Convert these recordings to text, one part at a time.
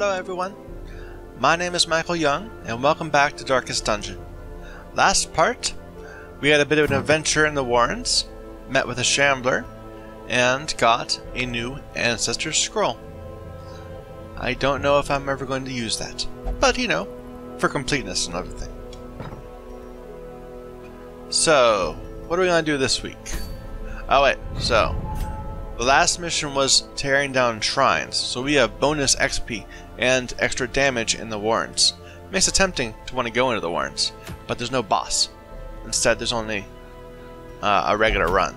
Hello everyone, my name is Michael Young, and welcome back to Darkest Dungeon. Last part, we had a bit of an adventure in the Warrens, met with a shambler, and got a new Ancestor's Scroll. I don't know if I'm ever going to use that, but you know, for completeness and everything. So, what are we going to do this week? Oh wait, so, the last mission was tearing down shrines, so we have bonus XP and extra damage in the Warrens. Makes it tempting to want to go into the Warrens, but there's no boss. Instead, there's only a regular run.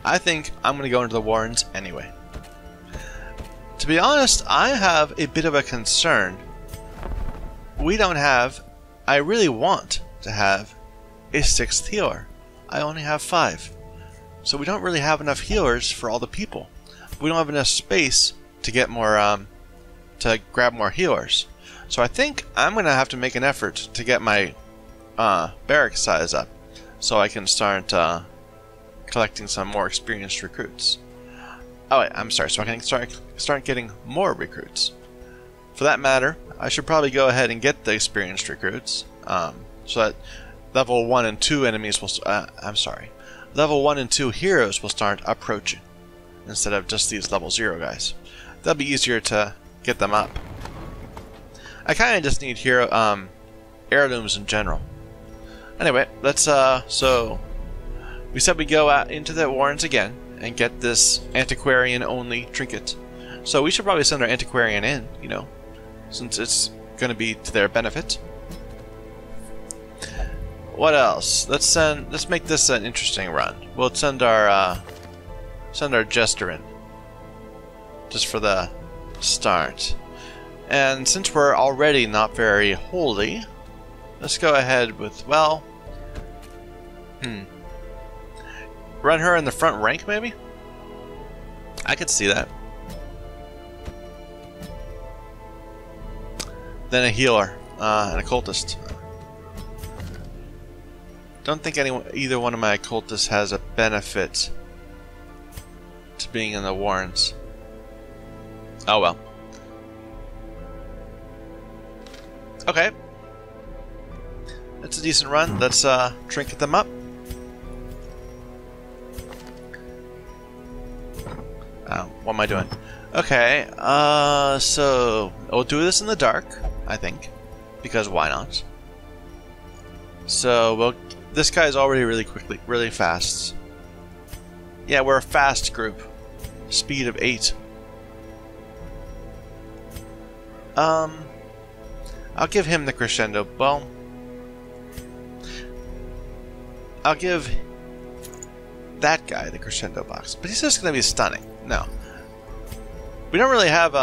I think I'm going to go into the Warrens anyway. To be honest, I have a bit of a concern. We don't have... I really want to have a 6th healer. I only have 5. So we don't really have enough healers for all the people. We don't have enough space to get more, to grab more healers. So I think I'm going to have to make an effort to get my barrack size up, so I can start collecting some more experienced recruits. Oh wait, I'm sorry. So I can start getting more recruits. For that matter, I should probably go ahead and get the experienced recruits, so that level 1 and 2 enemies will. Level 1 and 2 heroes will start approaching, instead of just these level 0 guys. That'll be easier to get them up. I kind of just need hero heirlooms in general. Anyway, let's so we said we go out into the Warrens again and get this antiquarian only trinket. So we should probably send our antiquarian in, you know, since it's going to be to their benefit. What else? Let's make this an interesting run. We'll send our jester in, just for the start. And since we're already not very holy, let's go ahead with, well, run her in the front rank, maybe? I could see that. Then a healer, an occultist. Don't think either one of my occultists has a benefit to being in the Warrens. Oh well. Okay. That's a decent run. Let's trinket them up. Oh, what am I doing? Okay, so we'll do this in the dark, I think, because why not? So this guy's already really fast. Yeah, we're a fast group. Speed of 8. I'll give him the crescendo. Well, I'll give that guy the crescendo box, but he's just going to be stunning. No, we don't really have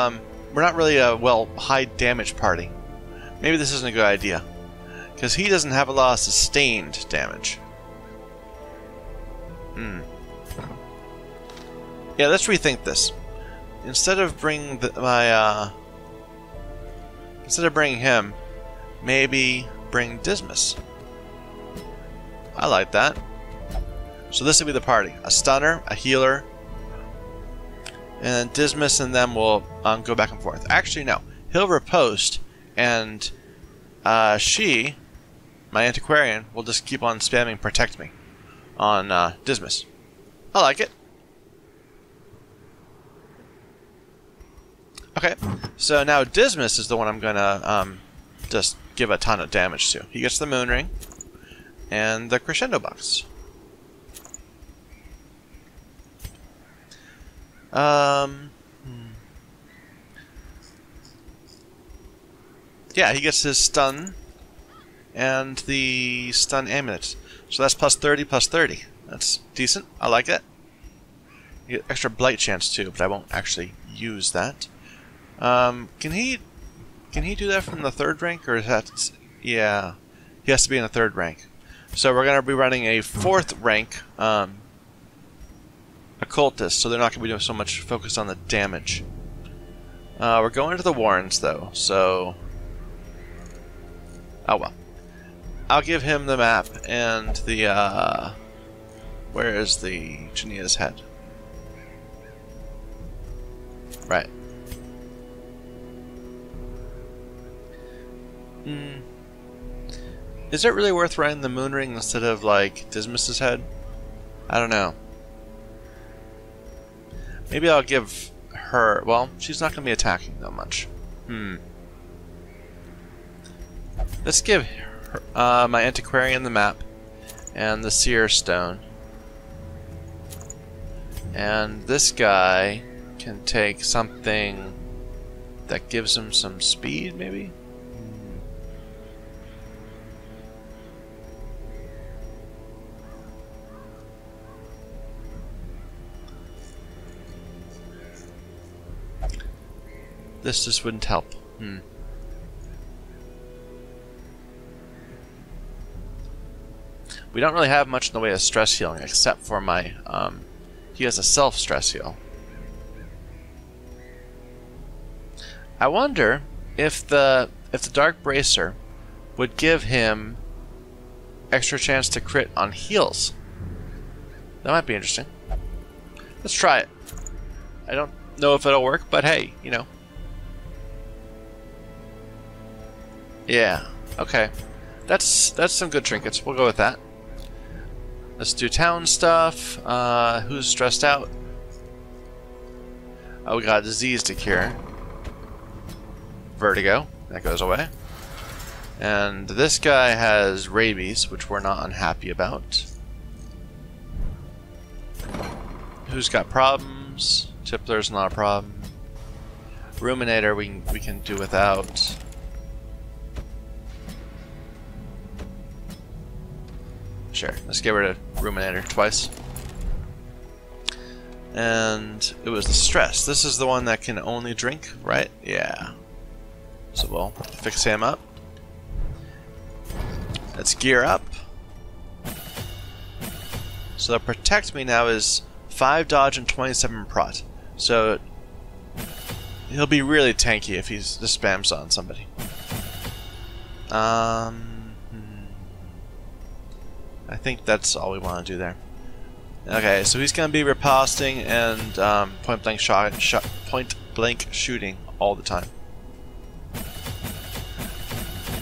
we're not really a high damage party. Maybe this isn't a good idea, because he doesn't have a lot of sustained damage. Yeah, let's rethink this. Instead of bringing him, maybe bring Dismas. I like that. So this will be the party: a stunner, a healer, and Dismas and them will go back and forth. Actually, no, he'll riposte, and she, my antiquarian, will just keep on spamming protect me on Dismas. I like it. Okay, so now Dismas is the one I'm gonna just give a ton of damage to. He gets the moon ring and the crescendo box. Yeah, he gets his stun and the stun amulet. So that's plus 30, plus 30. That's decent. I like it. You get extra blight chance too, but I won't actually use that. Can he do that from the 3rd rank, or is that... Yeah, he has to be in the 3rd rank. So we're going to be running a 4th rank occultist, so they're not going to be doing so much focus on the damage. We're going to the Warrens though, so... Oh well. I'll give him the map and the, where is the Jania's head? Right. Is it really worth riding the moon ring instead of, like, Dismas's head? I don't know. Maybe I'll give her... Well, she's not going to be attacking that much. Let's give her, my antiquarian the map and the seer stone. And this guy can take something that gives him some speed, maybe? This just wouldn't help. We don't really have much in the way of stress healing, except for my, he has a self-stress heal. I wonder if the Dark Bracer would give him extra chance to crit on heals. That might be interesting. Let's try it. I don't know if it'll work, but hey, you know. Yeah, okay. That's some good trinkets. We'll go with that. Let's do town stuff. Who's stressed out? Oh, we got a disease to cure. Vertigo. That goes away. And this guy has rabies, which we're not unhappy about. Who's got problems? Tippler's not a problem. Ruminator we can do without. Sure, let's get rid of Ruminator twice. And it was the stress. This is the one that can only drink, right? Yeah. So we'll fix him up. Let's gear up. So the protect me now is 5 dodge and 27 prot. So he'll be really tanky if he's the spams on somebody. I think that's all we want to do there. Okay, so he's going to be riposting and point blank shooting all the time.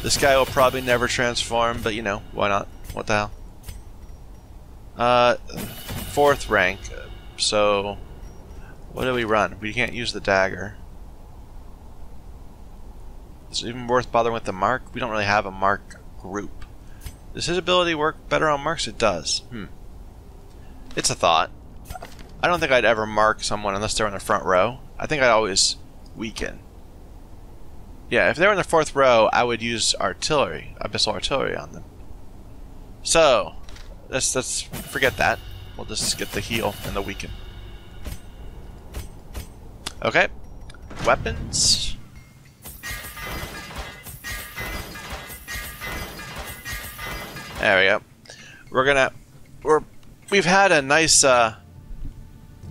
This guy will probably never transform, but you know, why not? What the hell? 4th rank. So what do we run? We can't use the dagger. Is it even worth bothering with the mark? We don't really have a mark group. Does his ability work better on marks? It does. It's a thought. I don't think I'd ever mark someone unless they're in the front row. I think I'd always weaken. Yeah, if they were in the 4th row, I would use artillery, abyssal artillery on them. So, let's forget that. We'll just get the heal and the weaken. Okay. Weapons. There we go. We've had a nice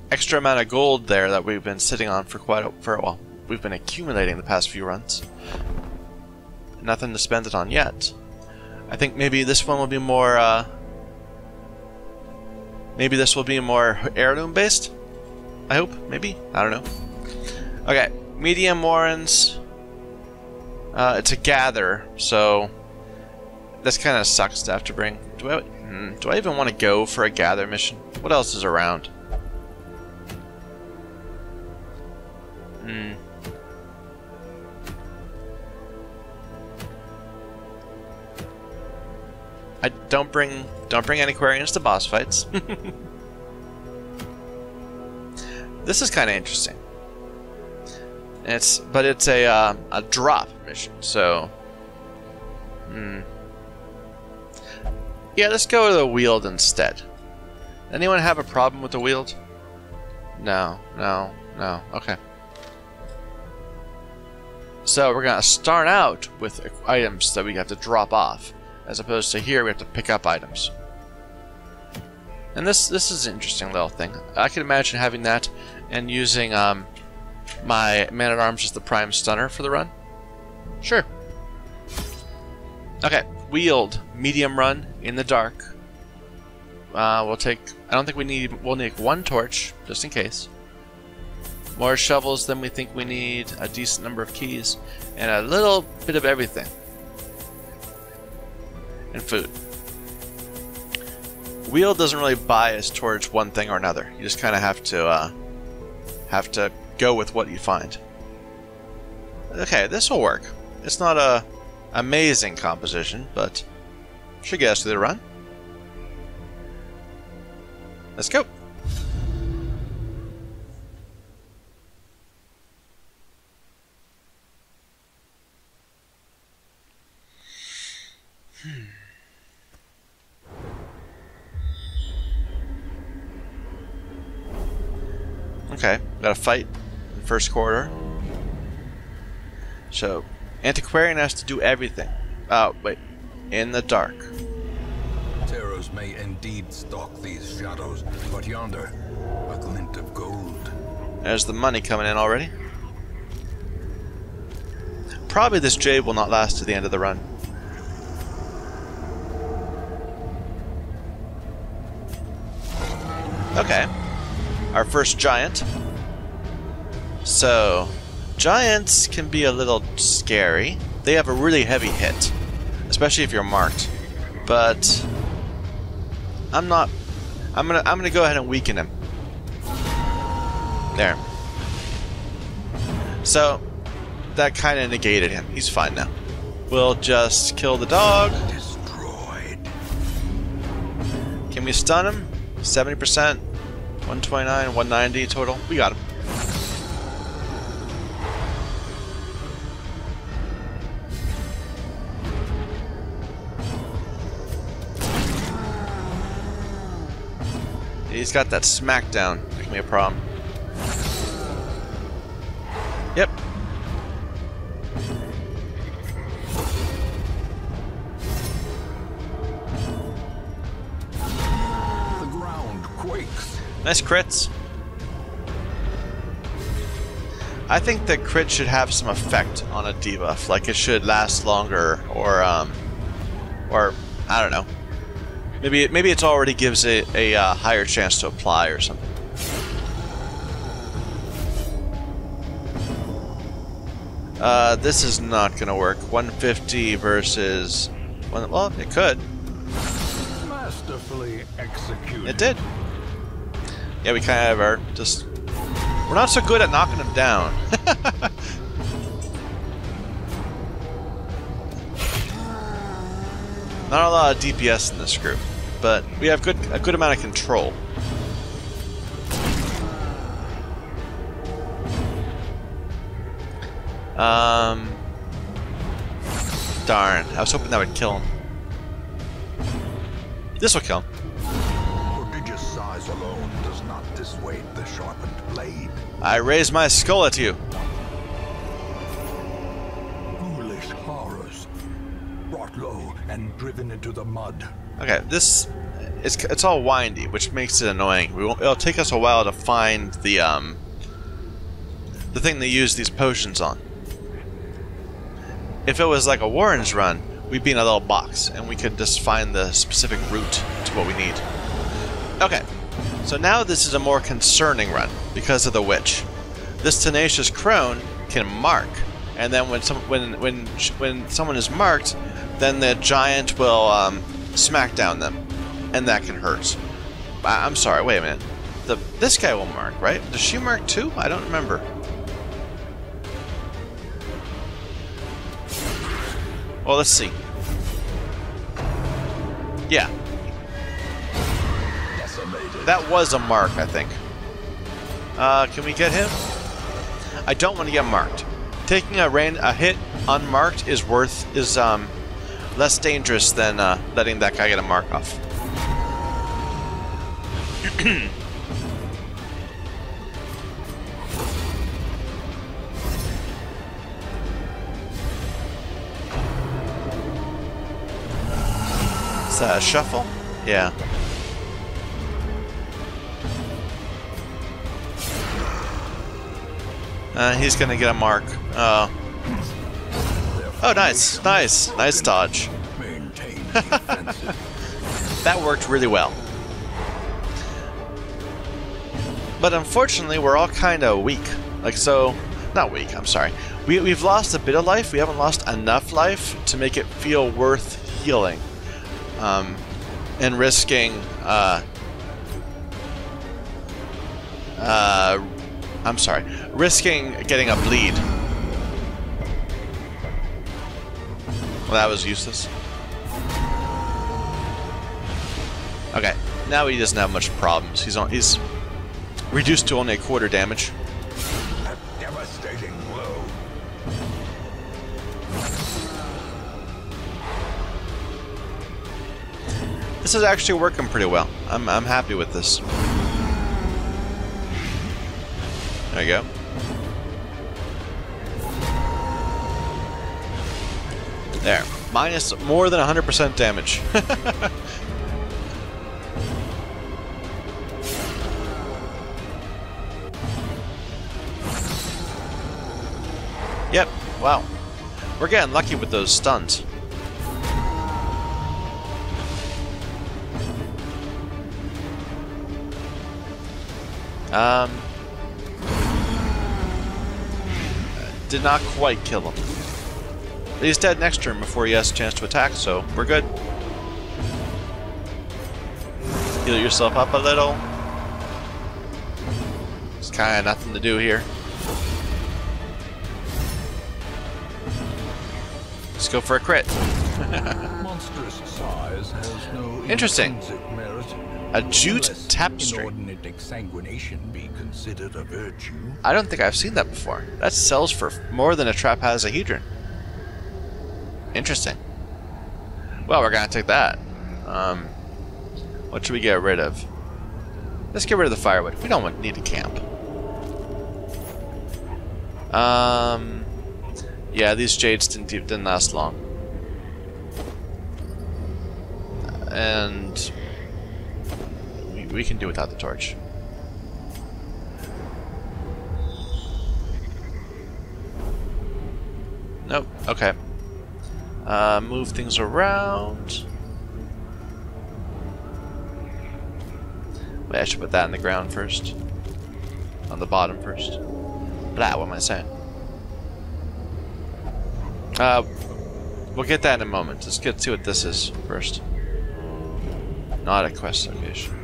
extra amount of gold there that we've been sitting on for a while. We've been accumulating the past few runs. Nothing to spend it on yet. I think maybe this one will be more. Maybe this will be more heirloom based. I hope. Maybe. I don't know. Okay. Medium warrens. It's a gather, so. This kind of sucks to have to bring. Do I even want to go for a gather mission? What else is around? I don't bring antiquarians to boss fights. This is kind of interesting. But it's a drop mission, so. Yeah, let's go to the wield instead. Anyone have a problem with the wield? No. Okay. So we're gonna start out with items that we have to drop off, as opposed to here we have to pick up items. And this is an interesting little thing. I could imagine having that and using my man-at-arms as the prime stunner for the run. Sure. Okay. Wield, medium run in the dark. We'll take. I don't think we'll need 1 torch just in case. More shovels than we think we need, a decent number of keys, and a little bit of everything. And food. Wheel doesn't really bias towards one thing or another. You just kind of have to go with what you find. Okay, this will work. It's not a amazing composition, but should get us through the run. Let's go. Okay, got a fight in the first quarter. So, Antiquarian has to do everything. Oh, wait. In the dark. Terrors may indeed stalk these shadows, but yonder, a glint of gold. There's the money coming in already. Probably this jade will not last to the end of the run. Okay. Our first giant. So, giants can be a little scary. They have a really heavy hit, especially if you're marked. But I'm gonna go ahead and weaken him. There. So that kind of negated him. He's fine now. We'll just kill the dog. Destroyed. Can we stun him? 70%, 129, 190 total. We got him. He's got that smackdown. That can be a problem. Yep. The ground quakes. Nice crits. I think the crit should have some effect on a debuff, like it should last longer, or I don't know. Maybe it already gives it a higher chance to apply or something. This is not gonna work. 150 versus well, it could. Masterfully executed. It did. Yeah, we kind of are just. We're not so good at knocking them down. Not a lot of DPS in this group, but we have a good amount of control. Darn. I was hoping that would kill him. This will kill him. Prodigious size alone does not dissuade the sharpened blade. I raise my skull at you. Foolish horrors. Brought low and driven into the mud. Okay, it's all windy, which makes it annoying. It'll take us a while to find the thing they use these potions on. If it was like a Warren's run, we'd be in a little box, and we could just find the specific route to what we need. Okay, so now this is a more concerning run because of the witch. This tenacious crone can mark, and then when someone is marked, then the giant will smack down them, and that can hurt. I'm sorry, wait a minute. This guy will mark, right? Does she mark too? I don't remember. Well, let's see. Yeah. That was a mark, I think. Can we get him? I don't want to get marked. Taking a hit unmarked is less dangerous than letting that guy get a mark off. Is that a shuffle? Yeah. He's gonna get a mark. Oh, nice, nice, nice dodge. That worked really well. But unfortunately, we're all kind of weak. Like, so... Not weak, I'm sorry. We've lost a bit of life. We haven't lost enough life to make it feel worth healing. And risking... I'm sorry. Risking getting a bleed. Well, that was useless. Okay, now he doesn't have much problems. He's reduced to only a quarter damage. A devastating blow. This is actually working pretty well. I'm happy with this. There you go. There. Minus more than 100% damage. Yep. Wow. We're getting lucky with those stuns. Did not quite kill him. He's dead next turn before he has a chance to attack, so we're good. Heal yourself up a little. There's kind of nothing to do here. Let's go for a crit. Monstrous size has no Interesting. intrinsic merit. A jute Unless tapestry. inordinate exsanguination be considered a virtue. I don't think I've seen that before. That sells for more than a trapezohedron. Interesting. Well, we're gonna take that. What should we get rid of? Let's get rid of the firewood. We don't need to camp. Yeah, these jades didn't last long. And we can do without the torch. Nope. Okay. Move things around. Wait, I should put that in the ground first. On the bottom first. Blah, what am I saying? We'll get that in a moment. Let's see what this is first. Not a quest location.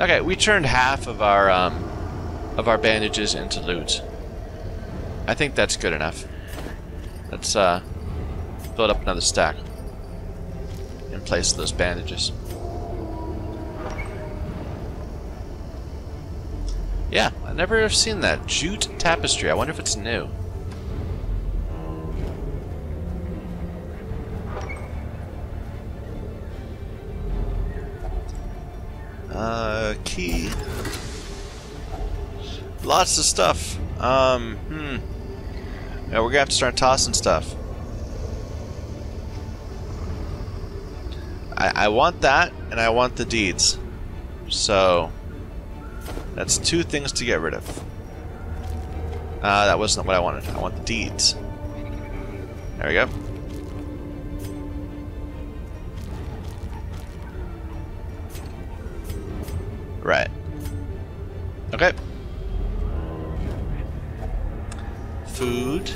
Okay, we turned half of our bandages into loot. I think that's good enough. Let's build up another stack in place of those bandages. Yeah, I've never seen that jute tapestry. I wonder if it's new. Key. Lots of stuff. Yeah, we're gonna have to start tossing stuff. I want that, and I want the deeds. So that's two things to get rid of. That wasn't what I wanted. I want the deeds. There we go. Right. Okay. Food.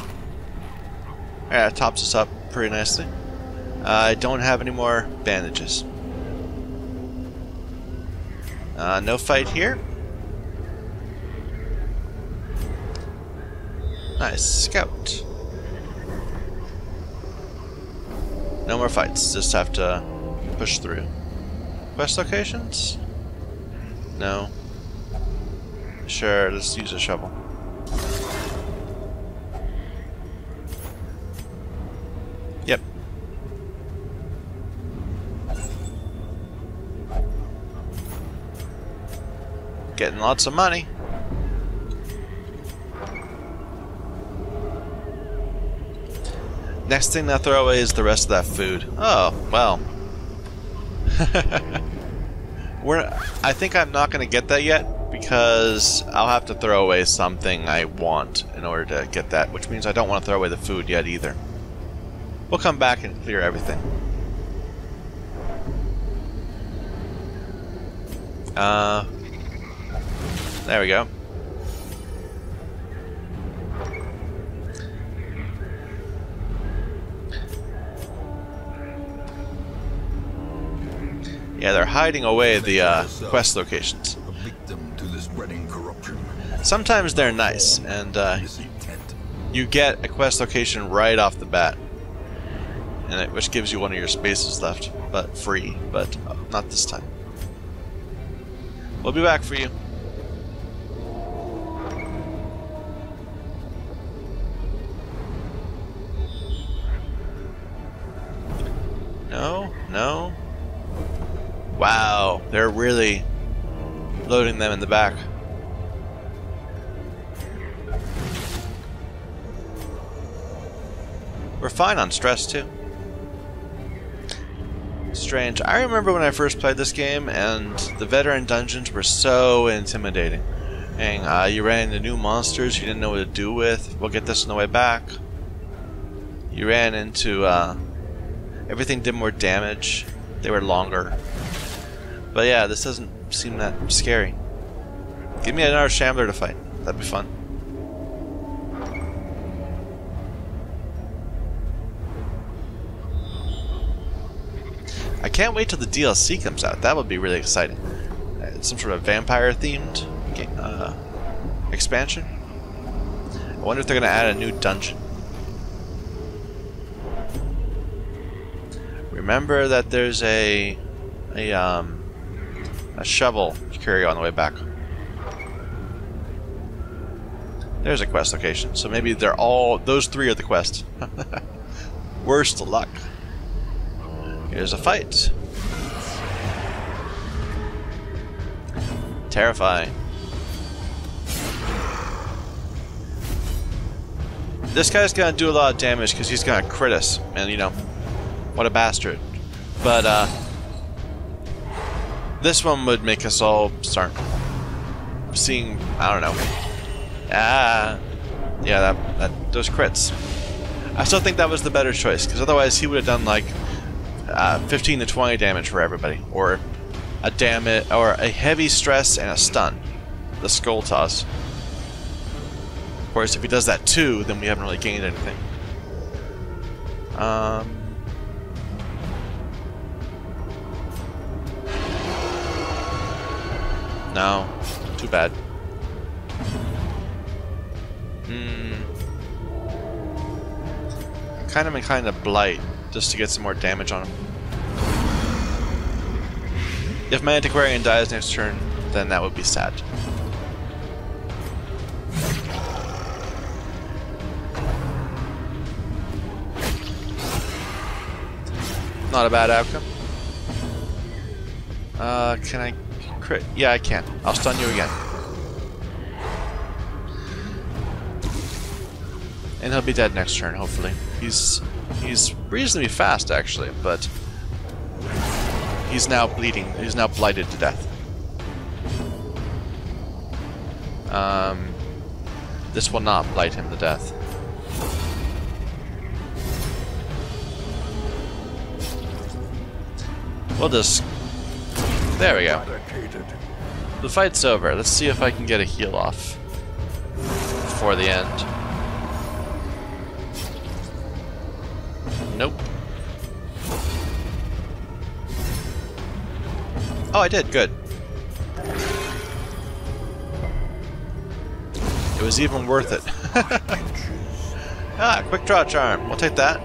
Yeah, it tops us up pretty nicely. I don't have any more bandages. No fight here. Nice. Scout. No more fights. Just have to push through. Quest locations? No. Sure, let's use a shovel. Yep. Getting lots of money. Next thing to throw away is the rest of that food. Oh, well. I think I'm not going to get that yet because I'll have to throw away something I want in order to get that, which means I don't want to throw away the food yet either. We'll come back and clear everything. There we go. Yeah, they're hiding away the quest locations. A victim to the spreading corruption. Sometimes they're nice, and you get a quest location right off the bat, and which gives you one of your spaces left, but free. But not this time. We'll be back for you. No, no. Wow, they're really loading them in the back. We're fine on stress too. Strange. I remember when I first played this game, and the veteran dungeons were so intimidating. And you ran into new monsters you didn't know what to do with. We'll get this on the way back. You ran into everything did more damage. They were longer. But yeah, this doesn't seem that scary. Give me another Shambler to fight. That'd be fun. I can't wait till the DLC comes out. That would be really exciting. Some sort of vampire-themed expansion. I wonder if they're going to add a new dungeon. Remember that there's a shovel to carry on the way back. There's a quest location, so maybe they're all those three are the quest. Worst luck. Here's a fight. Terrifying. This guy's gonna do a lot of damage because he's gonna crit us, and you know, what a bastard. But this one would make us all start seeing, I don't know. Yeah, that those crits. I still think that was the better choice, because otherwise he would have done like 15 to 20 damage for everybody, or a heavy stress and a stun, the skull toss. Of course, if he does that too, then we haven't really gained anything. No, too bad. Kind of blight just to get some more damage on him. If my antiquarian dies next turn, then that would be sad. Not a bad outcome. Can I crit? Yeah, I can. I'll stun you again. And he'll be dead next turn, hopefully. He's reasonably fast, actually, but he's now bleeding. He's now blighted to death. This will not blight him to death. We'll just... There we go. The fight's over. Let's see if I can get a heal off before the end. Nope. Oh, I did. Good. It was even worth it. Quick draw charm. We'll take that.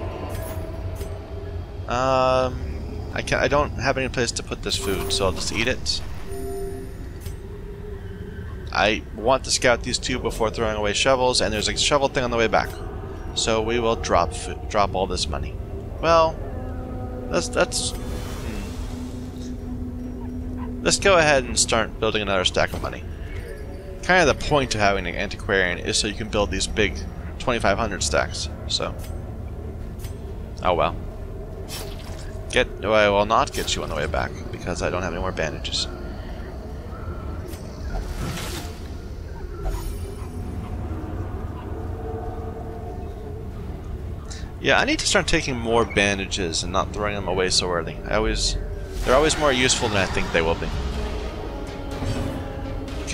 I don't have any place to put this food, so I'll just eat it. I want to scout these two before throwing away shovels, and there's a shovel thing on the way back. So we will drop all this money. Well, let's go ahead and start building another stack of money. Kind of the point of having an antiquarian is so you can build these big 2,500 stacks. So, oh well. I will not get you on the way back because I don't have any more bandages. Yeah, I need to start taking more bandages and not throwing them away so early. They're always more useful than I think they will be.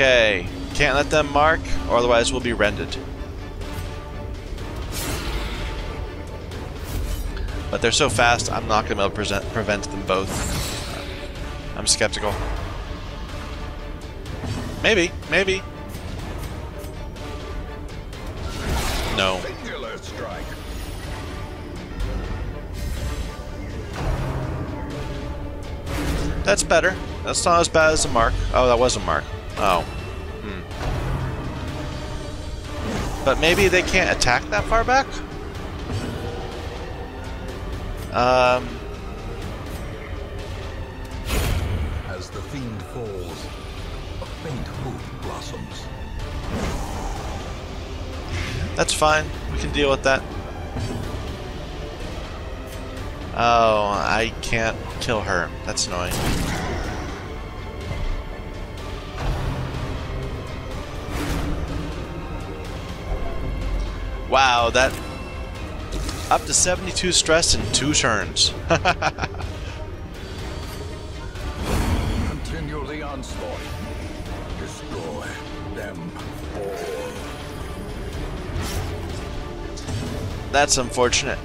Okay, can't let them mark, or otherwise we'll be rended. But they're so fast, I'm not going to be able to prevent them both. I'm skeptical. Maybe, maybe. No. Singular strike. That's better. That's not as bad as a mark. Oh, that was a mark. Oh. But maybe they can't attack that far back? As the fiend falls, a faint hope blossoms. That's fine. We can deal with that. Oh, I can't kill her. That's annoying. Wow, that... Up to 72 stress in 2 turns. Continue the onslaught. Destroy them all. That's unfortunate.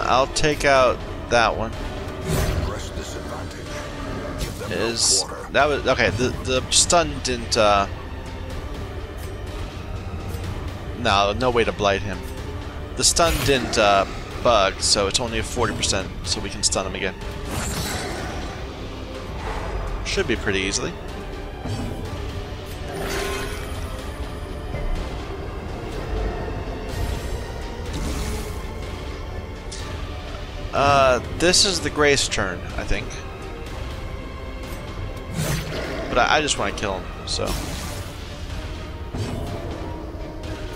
I'll take out that one. Press disadvantage. Give them Is quarter. that was okay? The stun didn't. No way to blight him. The stun didn't bug, so it's only a 40%, so we can stun him again. Should be pretty easily. This is the Grace turn, I think. But I just want to kill him, so.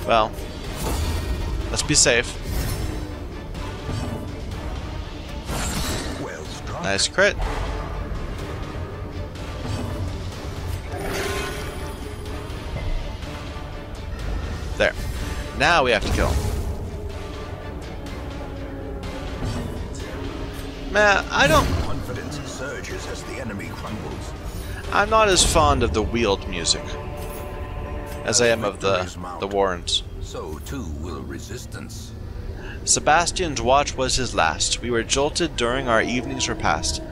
Well, let's be safe. Well struck. Nice crit. There. Now we have to kill him. Man, I don't... Confidence surges as the enemy crumbles. I'm not as fond of the wheeled music as I am of the Warrens. So too will resistance. Sebastian's watch was his last. We were jolted during our evening's repast,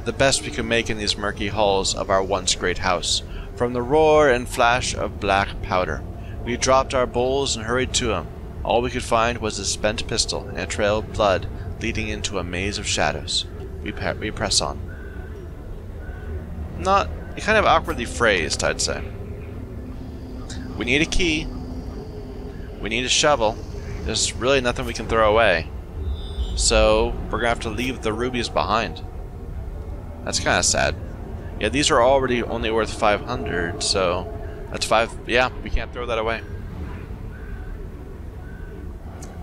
the best we could make in these murky halls of our once great house. From the roar and flash of black powder, we dropped our bowls and hurried to him. All we could find was a spent pistol and a trail of blood leading into a maze of shadows. We press on. Not kind of awkwardly phrased, I'd say. We need a key. We need a shovel. There's really nothing we can throw away. So we're gonna have to leave the rubies behind. That's kind of sad. Yeah, these are already only worth 500, so that's 5. Yeah, we can't throw that away.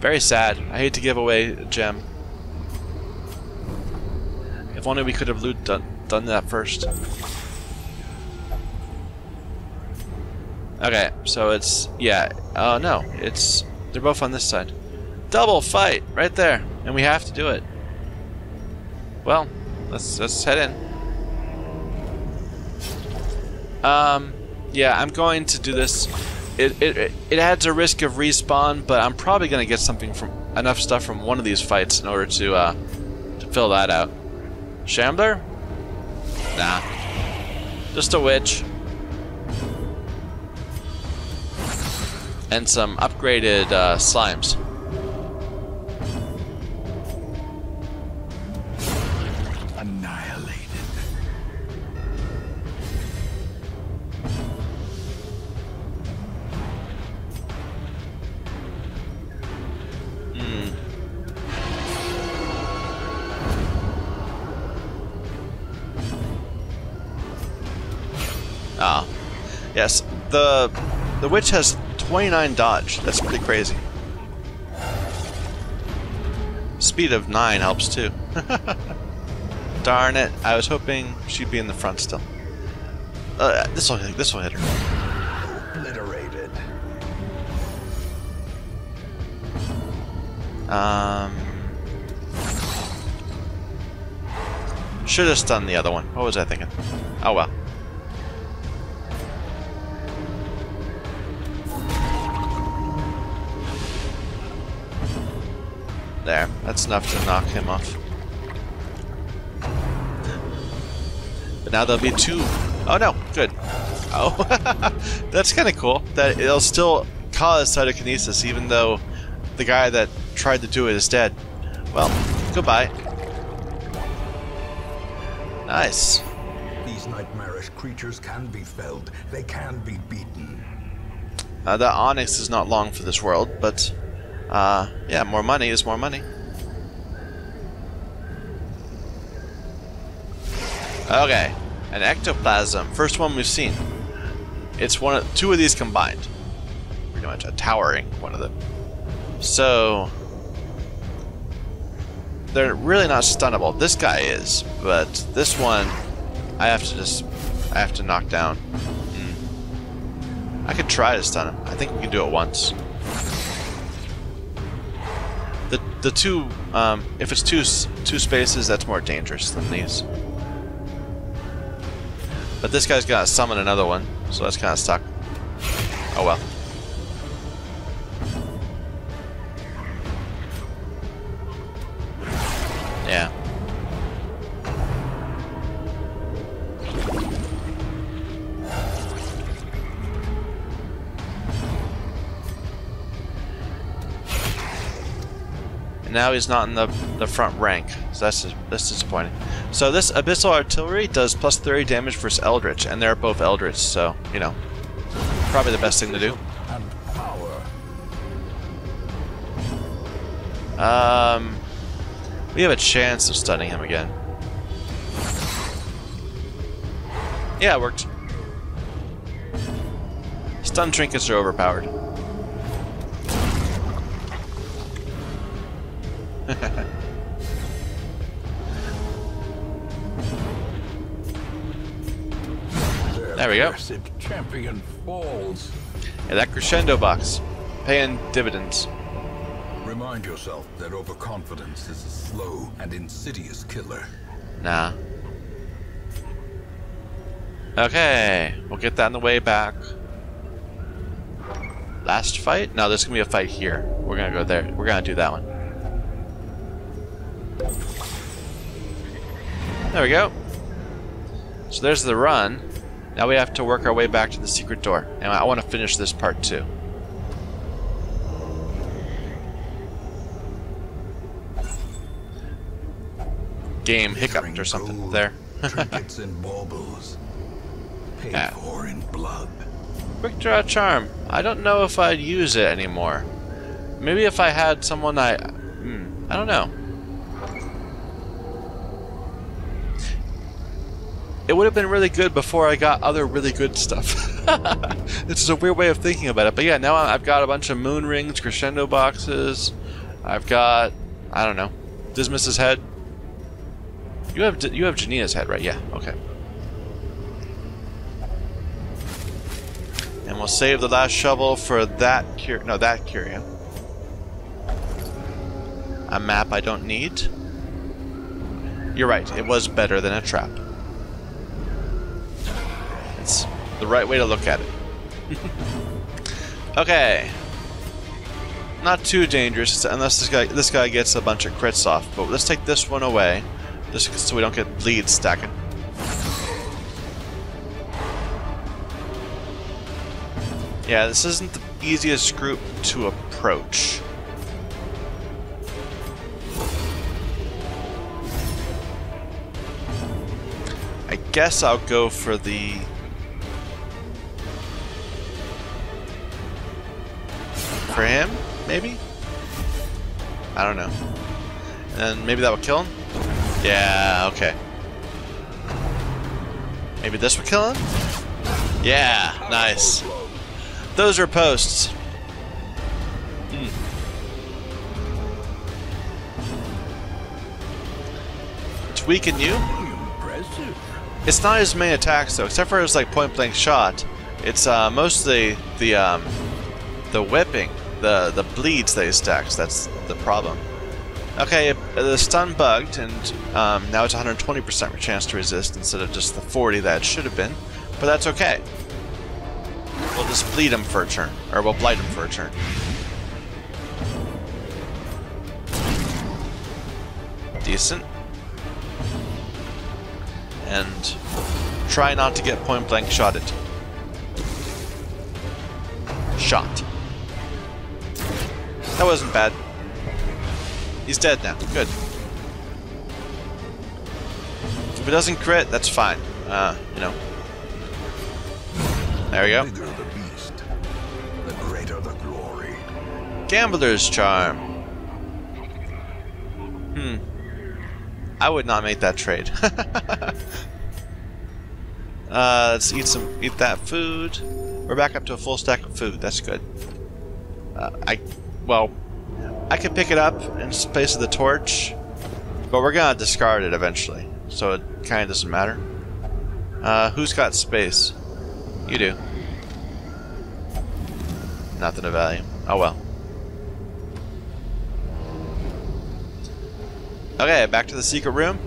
Very sad. I hate to give away a gem. If only we could have done that first. Okay, so it's... yeah. Oh, no. It's... they're both on this side. Double fight! Right there. And we have to do it. Well, let's head in. Yeah, I'm going to do this. It adds a risk of respawn, but I'm probably going to get something from... enough stuff from one of these fights in order to fill that out. Shambler? Nah. Just a witch. And some upgraded slimes. Annihilated. Ah. Yes. The witch has 29 dodge. That's pretty crazy. Speed of 9 helps too. Darn it. I was hoping she'd be in the front still. This will hit her. Obliterated. Should have stunned the other one. What was I thinking? Oh well. There. That's enough to knock him off. But now there'll be two. Oh no, good. Oh, that's kind of cool. That it'll still cause cytokinesis even though the guy that tried to do it is dead. Well, goodbye. Nice. These nightmarish creatures can be felled. They can be beaten. The onyx is not long for this world, but yeah, more money is more money. Okay, an ectoplasm. First one we've seen. It's two of these combined. Pretty much a towering one of them. So they're really not stunnable. This guy is, but this one I have to knock down. I could try to stun him. I think we can do it once. The two, if it's two spaces, that's more dangerous than these. But this guy's got to summon another one, so that's kind of stuck. Oh well. Yeah. And now he's not in the front rank, so that's disappointing. So this Abyssal Artillery does plus 30 damage versus Eldritch, and they're both Eldritch, so, you know, probably the best thing to do. And power. We have a chance of stunning him again. Yeah, it worked. Stun trinkets are overpowered. There we go. Champion falls. Yeah, that crescendo box. Paying dividends. Remind yourself that overconfidence is a slow and insidious killer. Nah. Okay, we'll get that on the way back. Last fight? No, there's gonna be a fight here. We're gonna go there. We're gonna do that one. There we go. So there's the run. Now we have to work our way back to the secret door. And I want to finish this part too. Game hiccuped or something there. Trinkets and baubles. Paid for in blood. Quick draw charm. I don't know if I'd use it anymore. Maybe if I had someone I don't know. It would have been really good before I got other really good stuff. This is a weird way of thinking about it. But yeah, now I've got a bunch of moon rings, crescendo boxes. I've got, I don't know, Dismas's head. You have Janina's head, right? Yeah, okay. And we'll save the last shovel for that curio. A map I don't need. You're right, it was better than a trap. It's the right way to look at it. Okay. Not too dangerous unless this guy gets a bunch of crits off. But let's take this one away, just so we don't get leads stacking. Yeah, this isn't the easiest group to approach. I guess I'll go for the... For him, maybe? I don't know. And maybe that would kill him? Yeah, okay. Maybe this would kill him? Yeah, nice. Those are posts. Let's weaken you. Impressive. It's not his main attacks though, except for his like point blank shot. It's mostly the whipping, the bleeds that he stacks. That's the problem. Okay, the stun bugged, and now it's 120% chance to resist instead of just the 40 that it should have been. But that's okay. We'll just bleed him for a turn, or we'll blight him for a turn. Decent. And try not to get point blank shotted. Shot. That wasn't bad. He's dead now. Good. If it doesn't crit, that's fine. You know. There we go. The bigger the beast, the greater the glory. Gambler's Charm. I would not make that trade. Let's eat that food. We're back up to a full stack of food. That's good. I could pick it up in place of the torch, but we're gonna discard it eventually, so it kind of doesn't matter. Who's got space? You do. Nothing of value. Oh well. Okay, back to the secret room.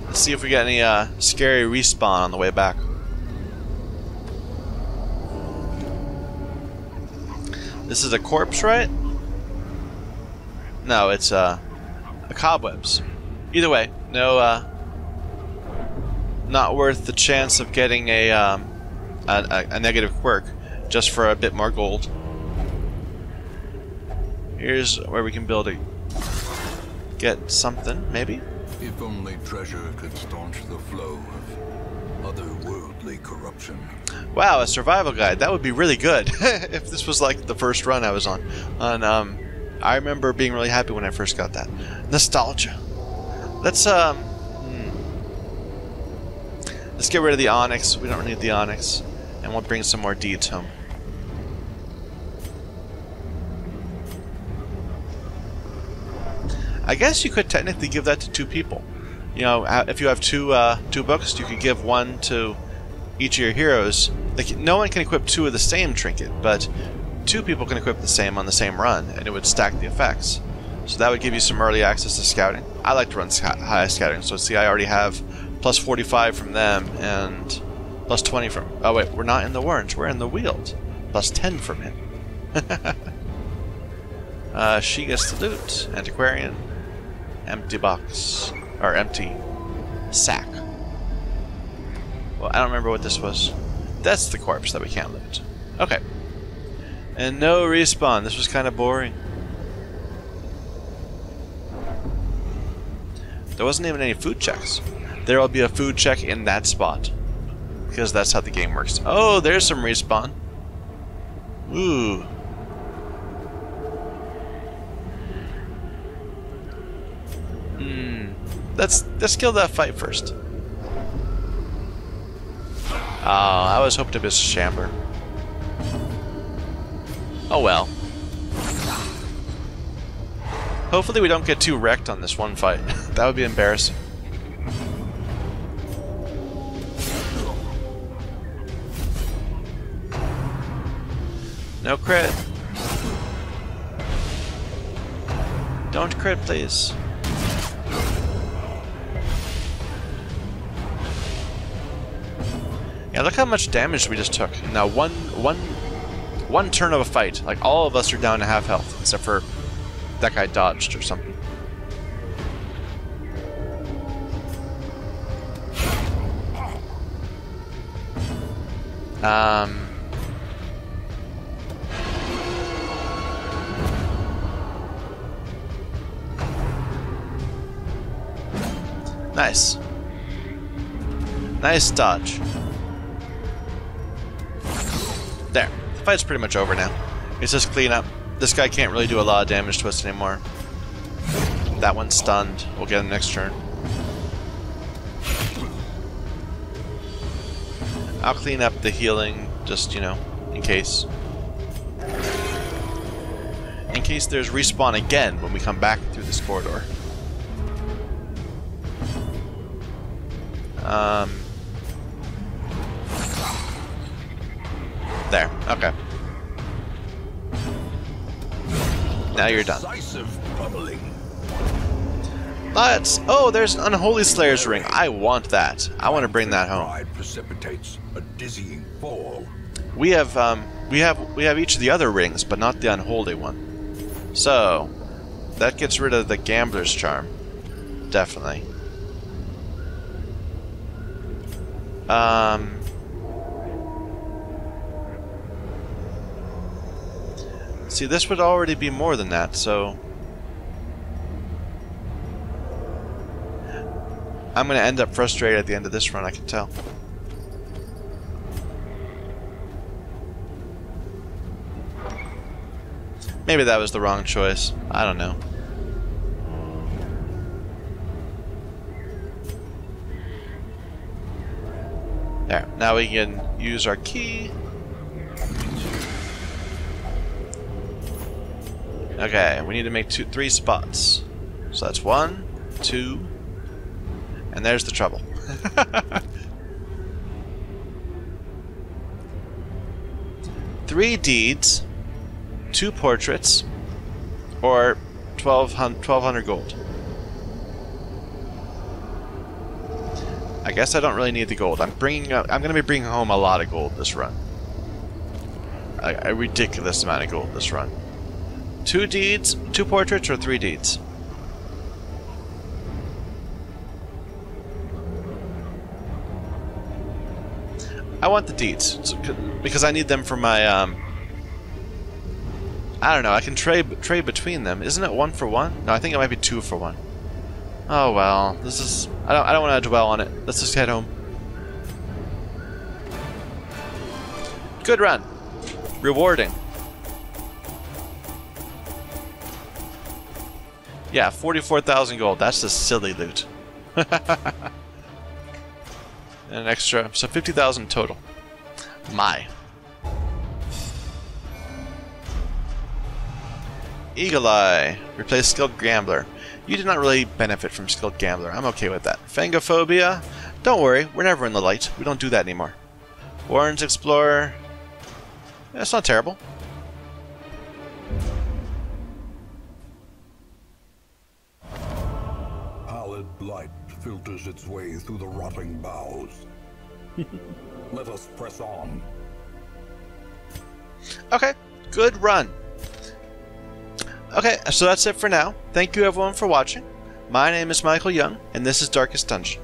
Let's see if we get any scary respawn on the way back. This is a corpse, right? No, it's a cobwebs. Either way, no, not worth the chance of getting a negative quirk just for a bit more gold. Here's where we can build a... get something, maybe? If only treasure could staunch the flow of otherworldly corruption. Wow, a survival guide. That would be really good if this was like the first run I was on. I remember being really happy when I first got that. Nostalgia. Let's get rid of the onyx. We don't need the onyx. And we'll bring some more deeds home. I guess you could technically give that to 2 people. You know, if you have two books, you could give one to each of your heroes. No one can equip 2 of the same trinket, but 2 people can equip the same on the same run, and it would stack the effects. So that would give you some early access to scouting. I like to run high scouting, so see, I already have plus 45 from them and plus 20 from... Oh wait, we're not in the Warrens, we're in the Weald. Plus 10 from him. She gets the loot. Antiquarian. Empty box. Or empty sack. Well, I don't remember what this was. That's the corpse that we can't loot. Okay. And no respawn. This was kind of boring. There wasn't even any food checks. There will be a food check in that spot. Because that's how the game works. Oh, there's some respawn. Ooh. Let's kill that fight first. Oh, I was hoping to miss Chamber. Oh well. Hopefully we don't get too wrecked on this one fight. That would be embarrassing. No crit. Don't crit, please. Yeah, look how much damage we just took. Now one turn of a fight. Like, all of us are down to half health, except for that guy dodged or something. Nice. Nice dodge. There. The fight's pretty much over now. It's just clean up. This guy can't really do a lot of damage to us anymore. That one's stunned. We'll get him next turn. I'll clean up the healing, just, you know, in case. In case there's respawn again when we come back through this corridor. There. Okay. Now you're done. Let's. Oh, there's an Unholy Slayer's ring. I want that. I want to bring that home. Precipitates a dizzying fall. We have each of the other rings, but not the Unholy one. So that gets rid of the Gambler's Charm. Definitely. See, this would already be more than that, so I'm going to end up frustrated at the end of this run, I can tell. Maybe that was the wrong choice. I don't know. There. Now we can use our key. Okay, we need to make 3 spots. So that's 1, 2, and there's the trouble. 3 deeds, 2 portraits, or 1,200 gold. I guess I don't really need the gold. I'm going to be bringing home a lot of gold this run. A ridiculous amount of gold this run. 2 deeds, 2 portraits, or 3 deeds? I want the deeds because I need them for my I don't know. I can trade between them. Isn't it 1 for 1? No, I think it might be 2 for 1. Oh well, this is. I don't want to dwell on it. Let's just head home. Good run. Rewarding. Yeah, 44,000 gold. That's just silly loot. And an extra, so 50,000 total. My. Eagle Eye. Replace Skilled Gambler. You did not really benefit from Skilled Gambler. I'm okay with that. Fangophobia. Don't worry, we're never in the light. We don't do that anymore. Warren's Explorer. That's not terrible. Pallid light filters its way through the rotting boughs. Let us press on. Okay, good run. Okay, so that's it for now. Thank you everyone for watching. My name is Michael Young, and this is Darkest Dungeon.